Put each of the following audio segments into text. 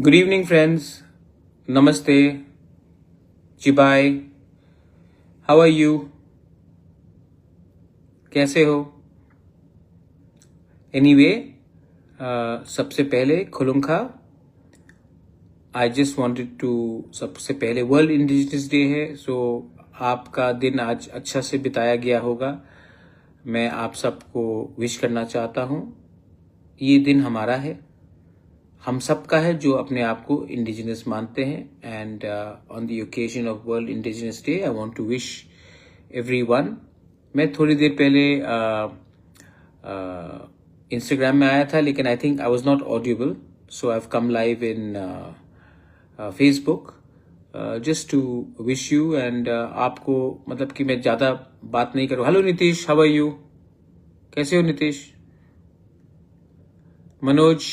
Good evening, friends. Namaste. Chibai. How are you? कैसे हो? Anyway, सबसे पहले खुलुमखा. I just wanted to सबसे पहले वर्ल्ड इंडिजिनस डे है, so आपका दिन आज अच्छा से बिताया गया होगा. मैं आप सबको विश करना चाहता हूँ. ये दिन हमारा है, हम सबका है जो अपने आप को इंडिजिनस मानते हैं. And on the occasion of world indigenous day I want to wish everyone. मैं थोड़ी देर पहले इंस्टाग्राम में आया था, लेकिन I think I was not audible, so I have come live in Facebook just to wish you. And आपको मतलब कि मैं ज़्यादा बात नहीं करूँ. Hello Nitish, how are you? कैसे हो Nitish? Manoj,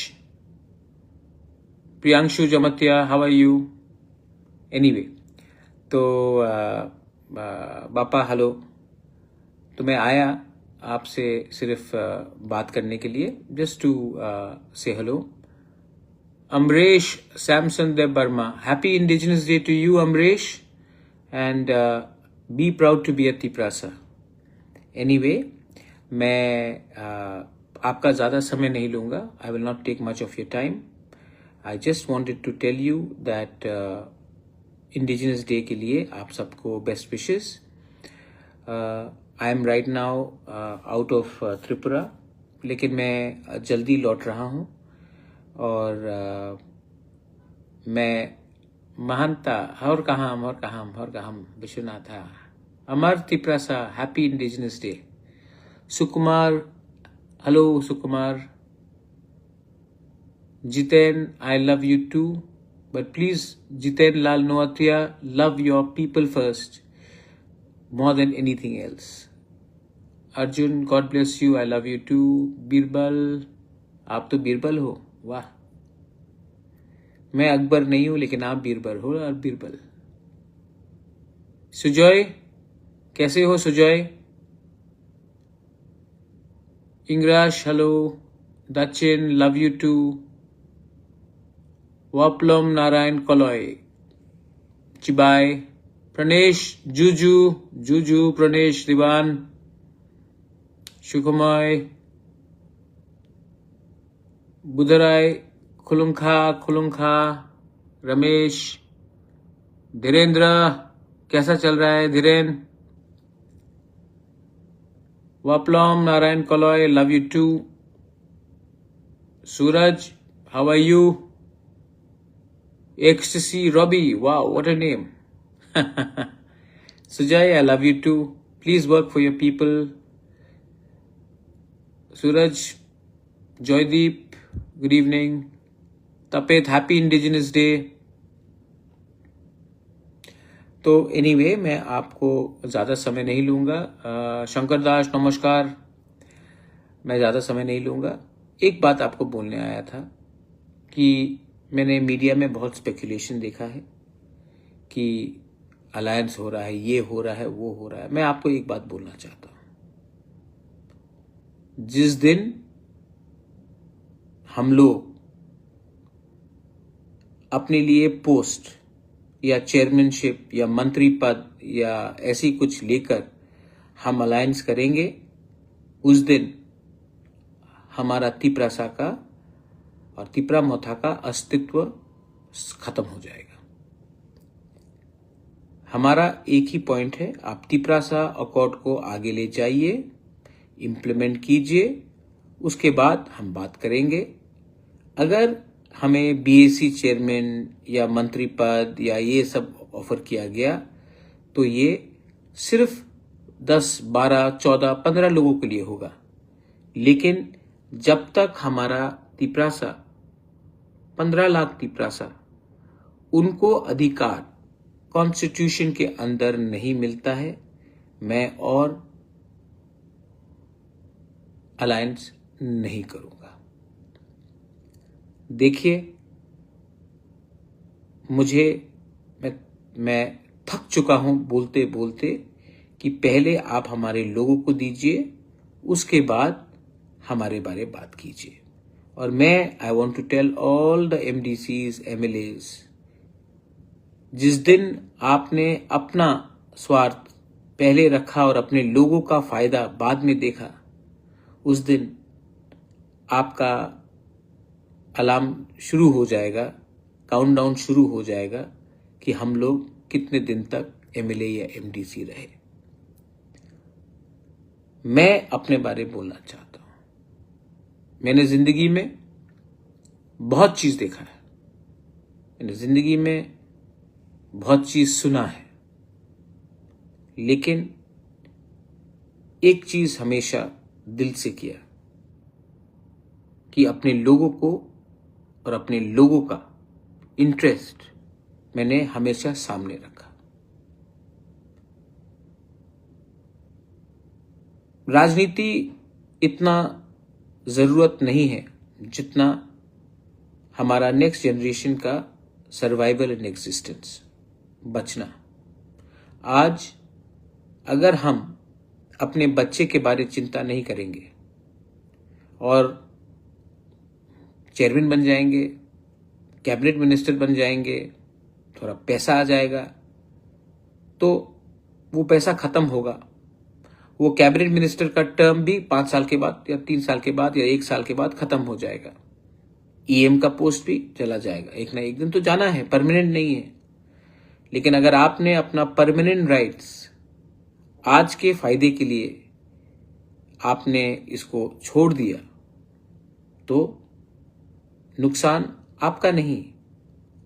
Priyanshu Jamatia, how are you? Anyway, तो बापा हेलो. तो मैं आया आपसे सिर्फ बात करने के लिए, just to say hello. Amresh Samson Dev Varma, happy indigenous day to you Amresh, and be proud to be a Tiprasa. Anyway, मैं आपका ज़्यादा समय नहीं लूँगा. I will not take much of your time. I just wanted to tell you that Indigenous Day के लिए आप सबको best wishes. I am right now out of Tripura, लेकिन मैं जल्दी लौट रहा हूँ. और मैं महंता और कहाँ Vishwanath Amar Tiprasa, happy indigenous day. Sukumar, hello Sukumar. Jiten, I love you too, but please, Jiten Lal Noatia, love your people first, more than anything else. Arjun, God bless you, I love you too. Birbal, आप तो बीरबल हो, वाह. मैं अकबर नहीं हूँ, लेकिन आप बीरबल हो. और बीरबल. सुजॉय, कैसे हो Sujoy? Ingrash, hello. Dachin, love you too. Waplam Narayan Kaloy, चिबाय. प्रणेश, जूजू प्रणेश दीवान. सुखमय, बुधराय, खुलुमखा. रमेश, धीरेन्द्र, कैसा चल रहा है Dhirendra? Waplam Narayan Kaloy, love you too. Suraj, how are you? Ecstasy Robbie, wow, what a name. Sujay, I love you too. Please work for your people. Suraj, Joydeep, good evening. Tapet, happy Indigenous Day. तो anyway, मैं आपको ज़्यादा समय नहीं लूँगा. शंकर दास, नमस्कार. मैं ज़्यादा समय नहीं लूँगा. एक बात आपको बोलने आया था कि मैंने मीडिया में बहुत स्पेकुलेशन देखा है कि अलायंस हो रहा है, ये हो रहा है, वो हो रहा है. मैं आपको एक बात बोलना चाहता हूं. जिस दिन हम लोग अपने लिए पोस्ट या चेयरमैनशिप या मंत्री पद या ऐसी कुछ लेकर हम अलायंस करेंगे, उस दिन हमारा तिपरासा का और तिपरा मोथा का अस्तित्व खत्म हो जाएगा. हमारा एक ही पॉइंट है, आप तिपरासा अकॉर्ड को आगे ले जाइए, इम्प्लीमेंट कीजिए, उसके बाद हम बात करेंगे. अगर हमें बीएसी चेयरमैन या मंत्री पद या ये सब ऑफर किया गया, तो ये सिर्फ 10, 12, 14, 15 लोगों के लिए होगा. लेकिन जब तक हमारा तिपरासा 15 लाख तिपरासा, उनको अधिकार कॉन्स्टिट्यूशन के अंदर नहीं मिलता है, मैं और अलायंस नहीं करूंगा. देखिए, मैं थक चुका हूं बोलते बोलते कि पहले आप हमारे लोगों को दीजिए, उसके बाद हमारे बारे बात कीजिए. और मैं I want to tell all the MDCs, MLAs, जिस दिन आपने अपना स्वार्थ पहले रखा और अपने लोगों का फायदा बाद में देखा, उस दिन आपका अलार्म शुरू हो जाएगा, काउंटडाउन शुरू हो जाएगा कि हम लोग कितने दिन तक MLA या MDC रहे। मैं अपने बारे में बोलना चाहता हूं। मैंने जिंदगी में बहुत चीज देखा है, मैंने जिंदगी में बहुत चीज सुना है, लेकिन एक चीज हमेशा दिल से किया कि अपने लोगों को और अपने लोगों का इंटरेस्ट मैंने हमेशा सामने रखा। राजनीति इतना जरूरत नहीं है जितना हमारा नेक्स्ट जनरेशन का सर्वाइवल एंड एग्जिस्टेंस, बचना। आज अगर हम अपने बच्चे के बारे में चिंता नहीं करेंगे और चेयरमैन बन जाएंगे, कैबिनेट मिनिस्टर बन जाएंगे, थोड़ा पैसा आ जाएगा, तो वो पैसा खत्म होगा। वो कैबिनेट मिनिस्टर का टर्म भी 5 साल के बाद या 3 साल के बाद या 1 साल के बाद खत्म हो जाएगा। EM का पोस्ट भी चला जाएगा, एक ना एक दिन तो जाना है, परमानेंट नहीं है। लेकिन अगर आपने अपना परमानेंट राइट्स आज के फायदे के लिए आपने इसको छोड़ दिया, तो नुकसान आपका नहीं,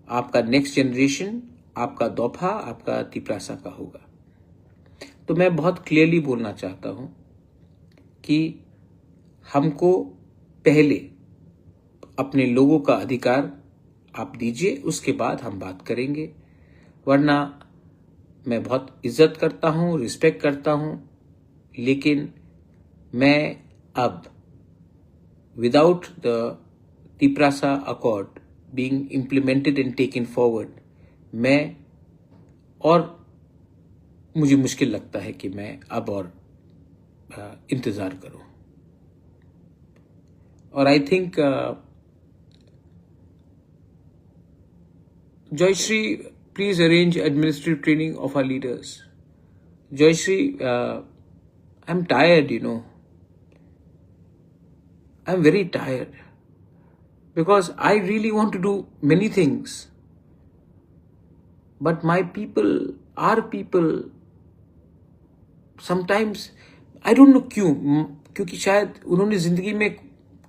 आपका नेक्स्ट जनरेशन, आपका दोफा, आपका तिपरासा का होगा। तो मैं बहुत क्लियरली बोलना चाहता हूं कि हमको पहले अपने लोगों का अधिकार आप दीजिए, उसके बाद हम बात करेंगे। वरना मैं बहुत इज्जत करता हूं, रिस्पेक्ट करता हूं, लेकिन मैं अब without the Tiprasa accord being implemented and taken forward, मैं और मुझे मुश्किल लगता है कि मैं अब और इंतजार करूं। और I think Jayashree, please arrange administrative training of our leaders. Jayashree, I am tired, I am very tired because I really want to do many things, but my people, our people, sometimes I don't know क्योंकि शायद उन्होंने जिंदगी में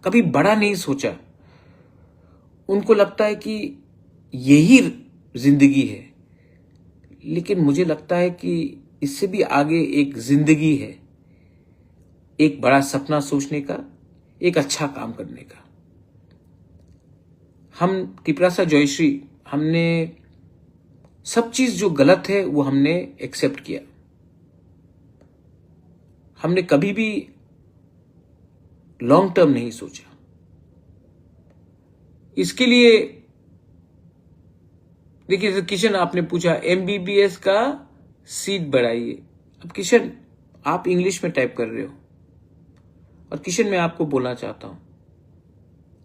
कभी बड़ा नहीं सोचा। उनको लगता है कि यही जिंदगी है, लेकिन मुझे लगता है कि इससे भी आगे एक जिंदगी है, एक बड़ा सपना सोचने का, एक अच्छा काम करने का। हम तिपरासा जयश्री, हमने सब चीज जो गलत है वो हमने एक्सेप्ट किया। हमने कभी भी लॉन्ग टर्म नहीं सोचा। इसके लिए देखिए किशन, आपने पूछा MBBS का सीट बढ़ाइए। अब किशन, आप इंग्लिश में टाइप कर रहे हो, और किशन मैं आपको बोलना चाहता हूं,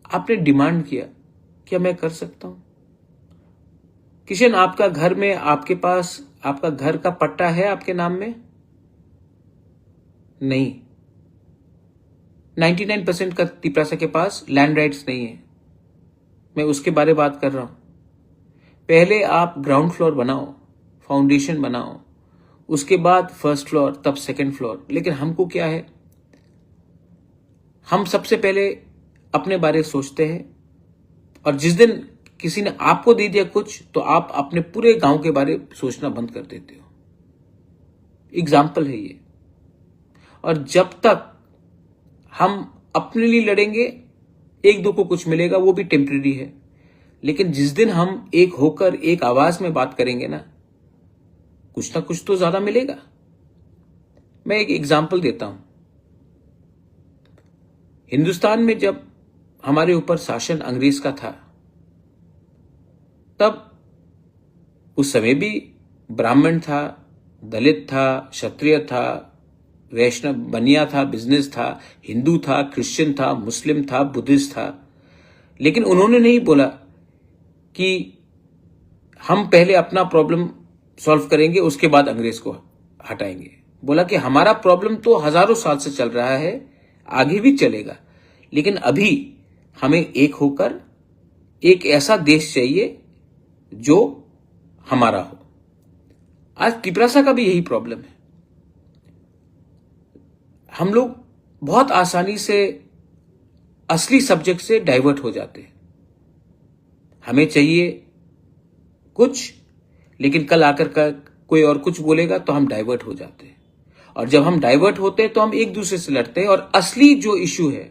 आपने डिमांड किया, क्या मैं कर सकता हूं? किशन, आपका घर में, आपके पास आपका घर का पट्टा है आपके नाम में? नहीं। 99% का तिपरासा के पास लैंड राइट्स नहीं है। मैं उसके बारे में बात कर रहा हूं। पहले आप ग्राउंड फ्लोर बनाओ, फाउंडेशन बनाओ, उसके बाद फर्स्ट फ्लोर, तब सेकंड फ्लोर। लेकिन हमको क्या है, हम सबसे पहले अपने बारे में सोचते हैं, और जिस दिन किसी ने आपको दे दिया कुछ, तो आप अपने पूरे गांव के बारे में सोचना बंद कर देते हो। एग्जाम्पल है ये। और जब तक हम अपने लिए लड़ेंगे, एक दो को कुछ मिलेगा, वो भी टेम्परेरी है। लेकिन जिस दिन हम एक होकर एक आवाज में बात करेंगे ना कुछ तो ज्यादा मिलेगा। मैं एक एग्जाम्पल देता हूं। हिंदुस्तान में जब हमारे ऊपर शासन अंग्रेज का था, तब उस समय भी ब्राह्मण था, दलित था, क्षत्रिय था, वैष्णव बनिया था, बिजनेस था, हिंदू था, क्रिश्चियन था, मुस्लिम था, बुद्धिस्ट था। लेकिन उन्होंने नहीं बोला कि हम पहले अपना प्रॉब्लम सॉल्व करेंगे, उसके बाद अंग्रेज को हटाएंगे। बोला कि हमारा प्रॉब्लम तो हजारों साल से चल रहा है, आगे भी चलेगा, लेकिन अभी हमें एक होकर एक ऐसा देश चाहिए जो हमारा हो। आज तिपरासा का भी यही प्रॉब्लम है। हम लोग बहुत आसानी से असली सब्जेक्ट से डाइवर्ट हो जाते हैं। हमें चाहिए कुछ, लेकिन कल आकर का कोई और कुछ बोलेगा तो हम डाइवर्ट हो जाते हैं, और जब हम डाइवर्ट होते हैं तो हम एक दूसरे से लड़ते हैं, और असली जो इश्यू है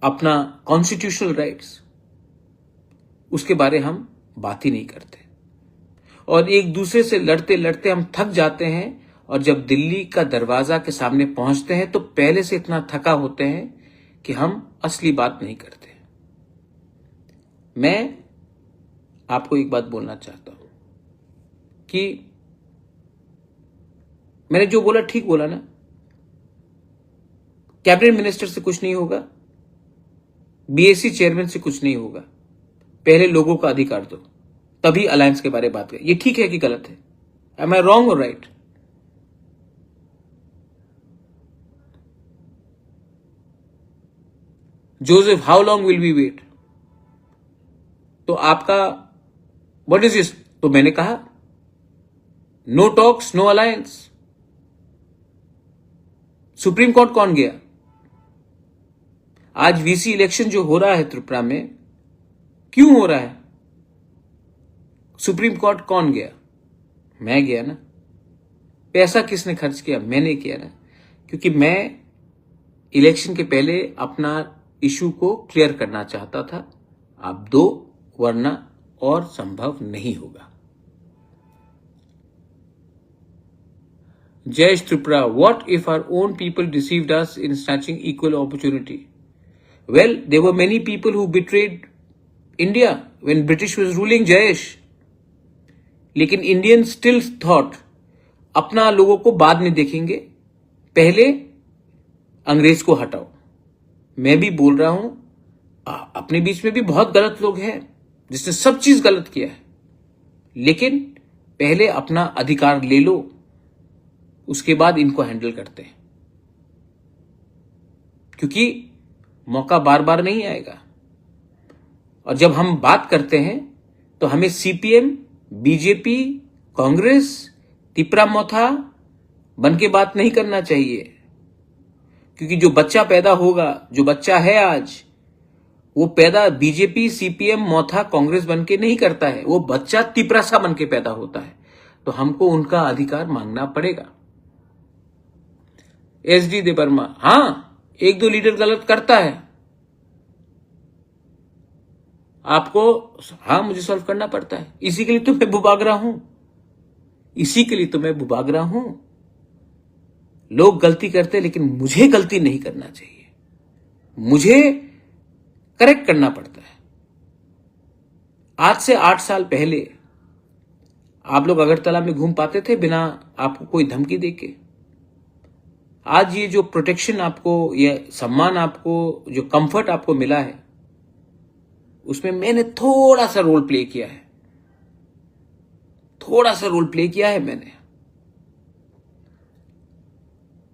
अपना कॉन्स्टिट्यूशनल राइट्स, उसके बारे हम बात ही नहीं करते, और एक दूसरे से लड़ते लड़ते हम थक जाते हैं, और जब दिल्ली का दरवाजा के सामने पहुंचते हैं तो पहले से इतना थका होते हैं कि हम असली बात नहीं करते। मैं आपको एक बात बोलना चाहता हूं कि मैंने जो बोला ठीक बोला ना। कैबिनेट मिनिस्टर से कुछ नहीं होगा, बीएससी चेयरमैन से कुछ नहीं होगा, पहले लोगों का अधिकार दो, तभी अलायंस के बारे में बात करें। ये ठीक है कि गलत है? एम आई रॉन्ग और right? Joseph, how long will we wait? तो आपका व्हाट इज दिस? तो मैंने कहा no talks, no alliance. Supreme court कौन गया? आज वीसी इलेक्शन जो हो रहा है त्रिपुरा में, क्यों हो रहा है? सुप्रीम कोर्ट कौन गया? मैं गया ना। पैसा किसने खर्च किया? मैंने किया ना, क्योंकि मैं इलेक्शन के पहले अपना इशू को क्लियर करना चाहता था। आप दो, वरना और संभव नहीं होगा। Jayesh Tripura, what if our own people deceived us in snatching equal opportunity? Well, there were many people who betrayed India when British was ruling, Jayesh. लेकिन इंडियन स्टिल थॉट अपना लोगों को बाद में देखेंगे, पहले अंग्रेज को हटाओ। मैं भी बोल रहा हूं, अपने बीच में भी बहुत गलत लोग हैं जिसने सब चीज गलत किया है, लेकिन पहले अपना अधिकार ले लो, उसके बाद इनको हैंडल करते हैं, क्योंकि मौका बार बार नहीं आएगा। और जब हम बात करते हैं तो हमें सीपीएम, बीजेपी, कांग्रेस, तिपरा मोथा बन के बात नहीं करना चाहिए, क्योंकि जो बच्चा पैदा होगा, जो बच्चा है आज, वो पैदा बीजेपी, सीपीएम, मोथा, कांग्रेस बन के नहीं करता है, वो बच्चा तिपरासा बन के पैदा होता है। तो हमको उनका अधिकार मांगना पड़ेगा। एसडी देबर्मा, हां, एक दो लीडर गलत करता है, आपको हां मुझे सॉल्व करना पड़ता है। इसी के लिए तो मैं बुबागरा हूं, इसी के लिए तो मैं बुबागरा हूं। लोग गलती करते, लेकिन मुझे गलती नहीं करना चाहिए, मुझे करेक्ट करना पड़ता है। आज से 8 साल पहले आप लोग अगरतला में घूम पाते थे बिना आपको कोई धमकी देके? आज ये जो प्रोटेक्शन आपको, ये सम्मान आपको, जो कंफर्ट आपको मिला है, उसमें मैंने थोड़ा सा रोल प्ले किया है, थोड़ा सा रोल प्ले किया है मैंने,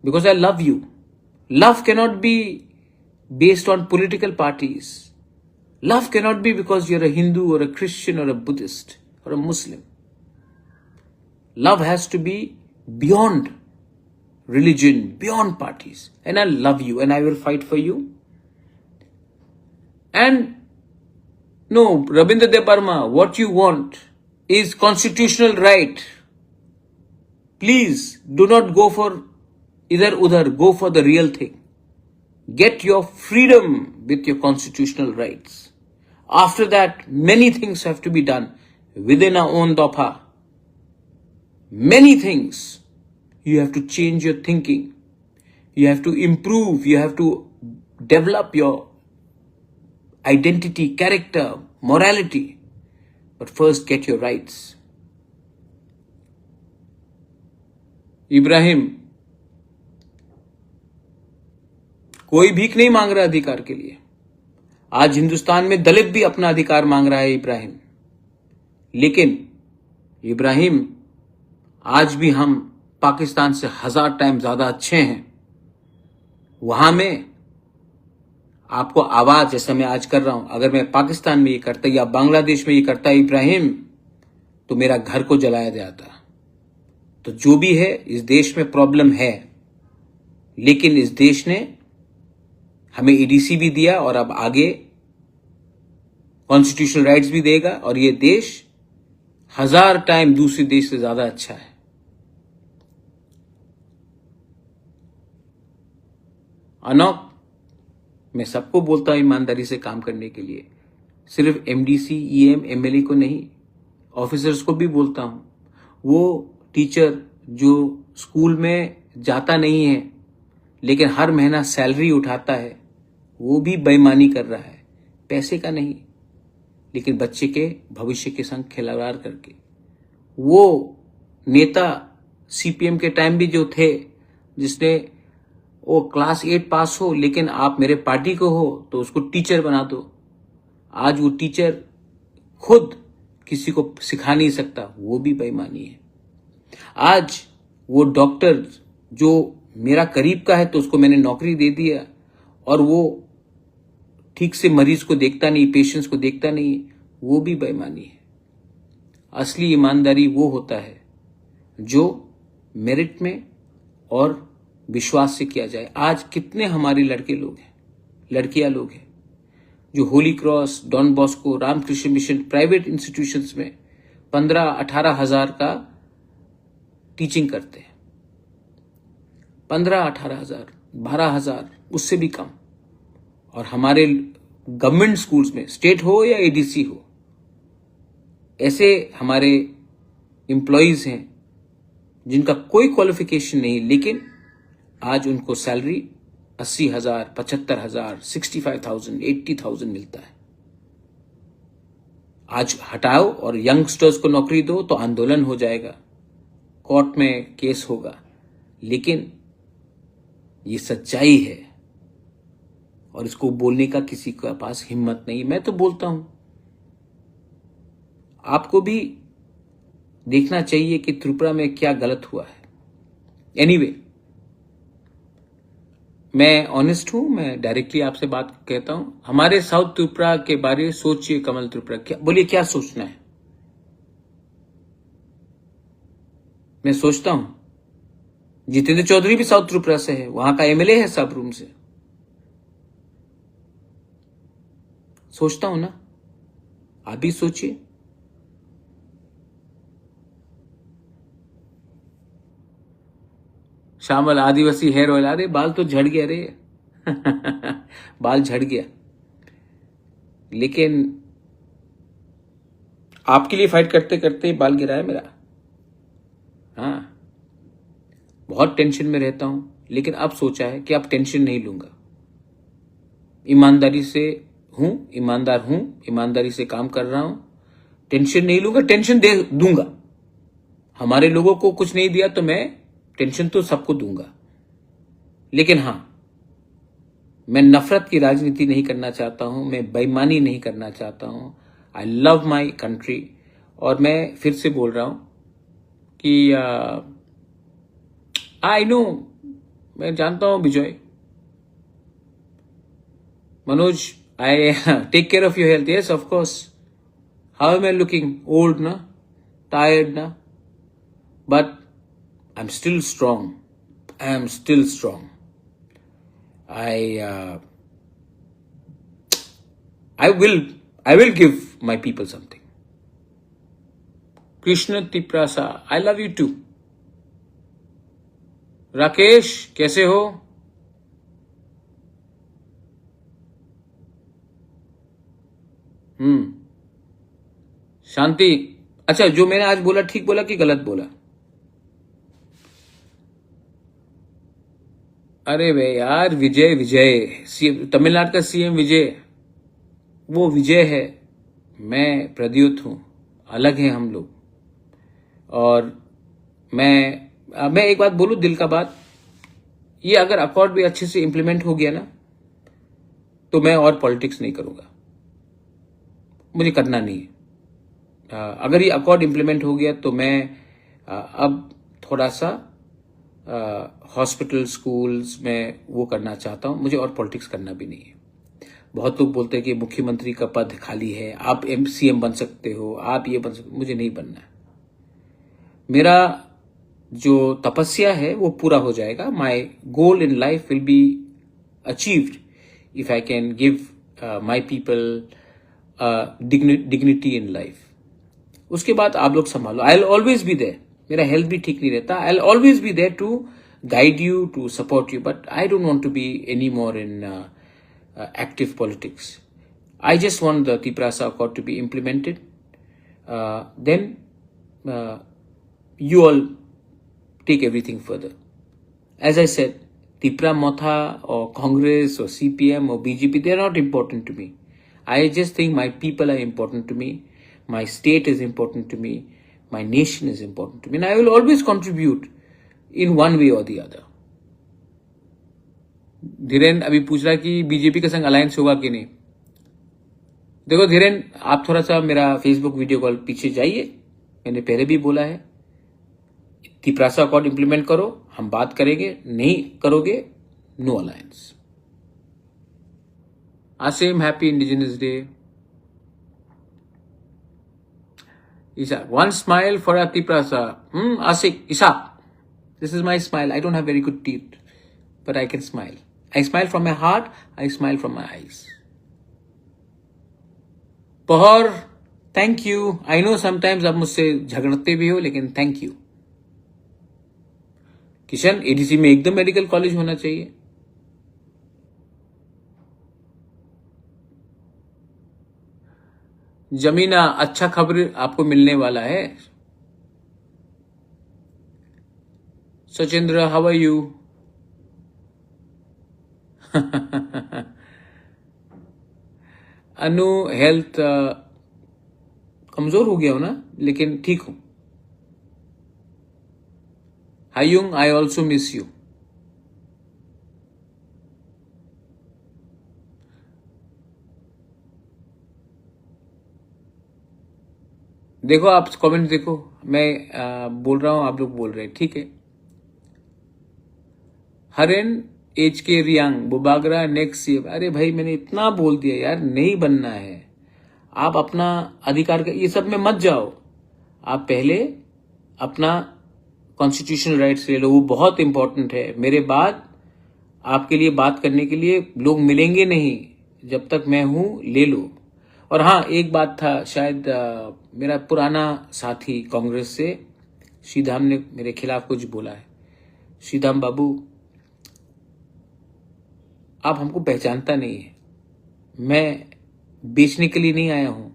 because I love you. Love cannot be based on political parties. Love cannot be because you are a Hindu और अ क्रिश्चियन और अ बुद्धिस्ट और a Muslim. Love has to be beyond religion, beyond parties, and I love you and I will fight for you. And no, Rabindra Debarma, what you want is constitutional right. Please do not go for idhar udhar, go for the real thing. Get your freedom with your constitutional rights. After that, many things have to be done within our own Dopa. Many things. You have to change your thinking. You have to improve. You have to develop your identity, character, morality. But first, get your rights. Ibrahim, कोई भीख नहीं मांग रहा अधिकार के लिए। आज हिंदुस्तान में दलित भी अपना अधिकार मांग रहा है इब्राहिम, लेकिन इब्राहिम आज भी हम पाकिस्तान से 1000 टाइम ज्यादा अच्छे हैं। वहां में आपको आवाज जैसा मैं आज कर रहा हूं, अगर मैं पाकिस्तान में ये करता या बांग्लादेश में ये करता इब्राहिम, तो मेरा घर को जलाया जाता। तो जो भी है, इस देश में प्रॉब्लम है, लेकिन इस देश ने हमें ईडीसी भी दिया और अब आगे कॉन्स्टिट्यूशनल राइट्स भी देगा, और ये देश 1000 टाइम दूसरे देश से ज्यादा अच्छा है। अनोक, मैं सबको बोलता हूं ईमानदारी से काम करने के लिए, सिर्फ एमडीसी, ईएम, एमएलए को नहीं, ऑफिसर्स को भी बोलता हूं। वो टीचर जो स्कूल में जाता नहीं है लेकिन हर महीना सैलरी उठाता है, वो भी बेईमानी कर रहा है, पैसे का नहीं, लेकिन बच्चे के भविष्य के संग खिलवाड़ करके। वो नेता सीपीएम के टाइम भी जो थे, जिसने वो क्लास 8 पास हो लेकिन आप मेरे पार्टी को हो तो उसको टीचर बना दो, आज वो टीचर खुद किसी को सिखा नहीं सकता, वो भी बेईमानी है। आज वो डॉक्टर जो मेरा करीब का है तो उसको मैंने नौकरी दे दिया, और वो ठीक से मरीज को देखता नहीं, पेशेंट्स को देखता नहीं, वो भी बेईमानी है। असली ईमानदारी वो होता है जो मेरिट में और विश्वास से किया जाए। आज कितने हमारे लड़के लोग हैं, लड़कियां लोग हैं, जो Holy Cross, Don Bosco, Ramakrishna Mission, private institutions में 15-18 हजार का टीचिंग करते हैं। 15-18 हजार, 12 हजार, उससे भी कम। और हमारे गवर्नमेंट स्कूल्स में, स्टेट हो या एडीसी हो, ऐसे हमारे एम्प्लॉयज हैं जिनका कोई क्वालिफिकेशन नहीं, लेकिन आज उनको सैलरी 80,000, 75,000, 65,000, 80,000 मिलता है। आज हटाओ और यंगस्टर्स को नौकरी दो तो आंदोलन हो जाएगा, कोर्ट में केस होगा, लेकिन ये सच्चाई है और इसको बोलने का किसी के पास हिम्मत नहीं। मैं तो बोलता हूं, आपको भी देखना चाहिए कि त्रिपुरा में क्या गलत हुआ है। एनीवे, मैं ऑनेस्ट हूं, मैं डायरेक्टली आपसे बात कहता हूं। हमारे साउथ त्रिपुरा के बारे सोचिए, कमल त्रिपुरा, क्या बोलिए, क्या सोचना है? मैं सोचता हूं जितेंद्र चौधरी भी साउथ त्रिपुरा से है, वहां का एमएलए है सबरूम से। सोचता हूं ना, आप भी सोचिए। श्यामल आदिवासी हेयर ऑयल, अरे बाल तो झड़ गया रे बाल झड़ गया, लेकिन आपके लिए फाइट करते करते बाल गिरा है मेरा। हाँ, बहुत टेंशन में रहता हूं, लेकिन अब सोचा है कि अब टेंशन नहीं लूंगा। ईमानदारी से हूं, ईमानदार हूं, ईमानदारी से काम कर रहा हूं, टेंशन नहीं लूंगा, टेंशन दे दूंगा। हमारे लोगों को कुछ नहीं दिया तो मैं टेंशन तो सबको दूंगा, लेकिन हां, मैं नफरत की राजनीति नहीं करना चाहता हूं, मैं बेईमानी नहीं करना चाहता हूं। I love my country. और मैं फिर से बोल रहा हूं कि आई नो, मैं जानता हूं विजय, Manoj, I take care of your health. Yes, of course. How am I looking? Old, na? Tired, na? But I'm still strong. I am still strong. I will give my people something. Krishna Tiprasa, I love you too. Rakesh, कैसे हो? शांति, अच्छा, जो मैंने आज बोला ठीक बोला कि गलत बोला? अरे वे यार, विजय तमिलनाडु का सीएम विजय, वो विजय है, मैं प्रद्युत हूं, अलग है हम लोग। और मैं एक बात बोलूं, दिल का बात, ये अगर अकॉर्ड भी अच्छे से इंप्लीमेंट हो गया ना, तो मैं और पॉलिटिक्स नहीं करूंगा, मुझे करना नहीं है। अगर ये अकॉर्ड इम्प्लीमेंट हो गया तो मैं अब थोड़ा सा हॉस्पिटल स्कूल्स में वो करना चाहता हूं, मुझे और पॉलिटिक्स करना भी नहीं है। बहुत लोग बोलते हैं कि मुख्यमंत्री का पद खाली है, आप सीएम बन सकते हो, आप ये बन सकते, मुझे नहीं बनना है। मेरा जो तपस्या है वो पूरा हो जाएगा। My goal in life will be achieved if I can give my people dignity in life. उसके बाद आप लोग संभालो, I will always be there. मेरा हेल्थ भी ठीक नहीं रहता, I will always be there to guide you, to support you, but I don't want to be any more in active politics. I just want the Tiprasa Accord to be implemented. Then you all take everything further. As I said, Tipra Motha or Congress or CPM or BJP, they are not important to me. I just think my people are important to me. My state is important to me. My nation is important to me. And I will always contribute in one way or the other. Dhiren अभी पूछ रहा है कि BJP के संग alliance होगा कि नहीं। देखो धीरेन, आप थोड़ा सा मेरा फेसबुक वीडियो कॉल पीछे जाइए, मैंने पहले भी बोला है, तिपरासा अकॉर्ड इंप्लीमेंट करो, हम बात करेंगे, नहीं करोगे no alliance. Asim, happy indigenous day. Isha, one smile for Tiprasa. Asik, Isha, this is my smile. I don't have very good teeth, but I can smile. I smile from my heart, I smile from my eyes. Pahar, thank you. I know sometimes आप मुझसे झगड़ते भी हो, लेकिन thank you. Kishan, ADC में एकदम medical college होना चाहिए। जमीना, अच्छा खबर आपको मिलने वाला है। Sachindra, how are you? Anu, health कमजोर हो गया हो ना, लेकिन ठीक हूं। Hayung, I also miss you. देखो आप कमेंट देखो, मैं बोल रहा हूं, आप लोग बोल रहे हैं, ठीक है। हरेन एच के रियांग, बुबागरा नेक्स्ट सीएम। अरे भाई, मैंने इतना बोल दिया यार, नहीं बनना है। आप अपना अधिकार का ये सब में मत जाओ, आप पहले अपना कॉन्स्टिट्यूशनल राइट्स ले लो, वो बहुत इंपॉर्टेंट है। मेरे बाद आपके लिए बात करने के लिए लोग मिलेंगे नहीं, जब तक मैं हूं ले लो। और हाँ, एक बात था, शायद मेरा पुराना साथी कांग्रेस से श्रीधाम ने मेरे खिलाफ कुछ बोला है। श्रीधाम बाबू, आप हमको पहचानता नहीं है। मैं बेचने के लिए नहीं आया हूं,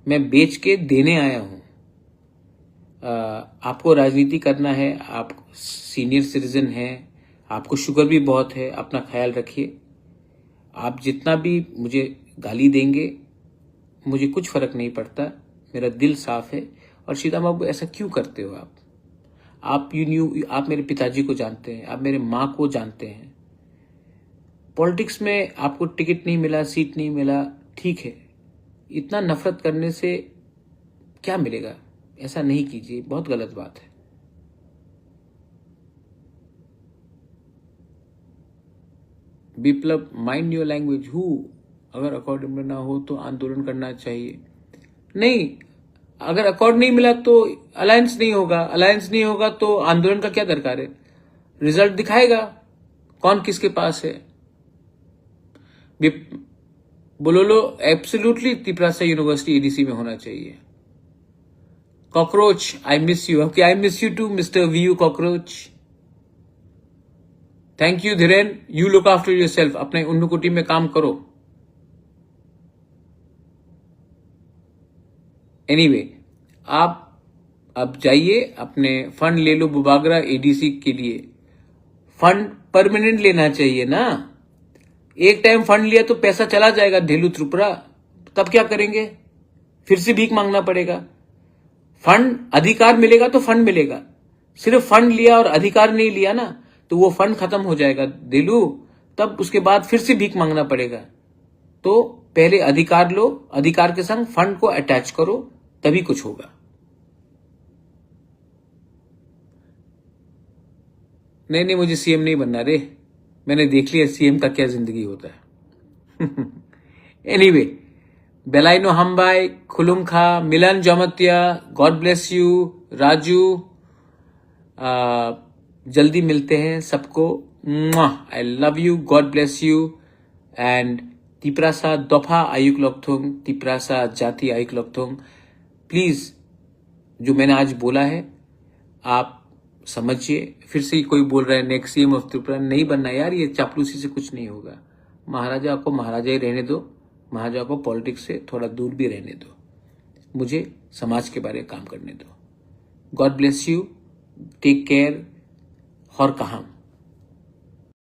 मैं बेच के देने आया हूं। आपको राजनीति करना है, आप सीनियर सिटीजन हैं, आपको शुगर भी बहुत है, अपना ख्याल रखिए। आप जितना भी मुझे गाली देंगे, मुझे कुछ फर्क नहीं पड़ता, मेरा दिल साफ है। और श्रीराम बाबू, ऐसा क्यों करते हो आप? आप मेरे पिताजी को जानते हैं, आप मेरे माँ को जानते हैं। पॉलिटिक्स में आपको टिकट नहीं मिला, सीट नहीं मिला, ठीक है, इतना नफरत करने से क्या मिलेगा? ऐसा नहीं कीजिए, बहुत गलत बात है। विप्लव, माइंड योर लैंग्वेज। हु, अगर अकॉर्ड में ना हो तो आंदोलन करना चाहिए। नहीं, अगर अकॉर्ड नहीं मिला तो अलायंस नहीं होगा, अलायंस नहीं होगा तो आंदोलन का क्या दरकार है? रिजल्ट दिखाएगा कौन किसके पास है। बोलो, एब्सोल्युटली तिपरासा यूनिवर्सिटी एडीसी में होना चाहिए। Cockroach, I miss you. Okay, I miss you too mister वीयू cockroach. Thank you Dhiren, you look after yourself, अपने उन्नकुटी में काम करो। एनीवे, आप अब जाइए, अपने फंड ले लो बुबागरा एडीसी के लिए। फंड परमानेंट लेना चाहिए ना, एक टाइम फंड लिया तो पैसा चला जाएगा ढेलू त्रिपुरा, तब क्या करेंगे? फिर से भीख मांगना पड़ेगा। फंड, अधिकार मिलेगा तो फंड मिलेगा। सिर्फ फंड लिया और अधिकार नहीं लिया ना, तो वो फंड खत्म हो जाएगा देलू, तब उसके बाद फिर से भीख मांगना पड़ेगा। तो पहले अधिकार लो, अधिकार के संग फंड को अटैच करो, तभी कुछ होगा। नहीं, मुझे सीएम नहीं बनना रे, मैंने देख लिया सीएम का क्या जिंदगी होता है। एनीवे, बेलाइनो हम्बाई, खुलुमखा, Milan Jamatia, God bless you, Raju, जल्दी मिलते हैं सबको। I love you, God bless you. And Tiprasa दफा आयुक लॉकथोंग, तिप्रासा जाति आयुक लॉकथोंग। प्लीज जो मैंने आज बोला है आप समझिए। फिर से कोई बोल रहा है नेक्स्ट सीएम ऑफ त्रिपुरा, नहीं बनना यार, ये चापलूसी से कुछ नहीं होगा। महाराजा को महाराजा ही रहने दो, महाराजा को पॉलिटिक्स से थोड़ा दूर भी रहने दो, मुझे समाज के बारे में काम करने दो। God bless you, take care. और कहा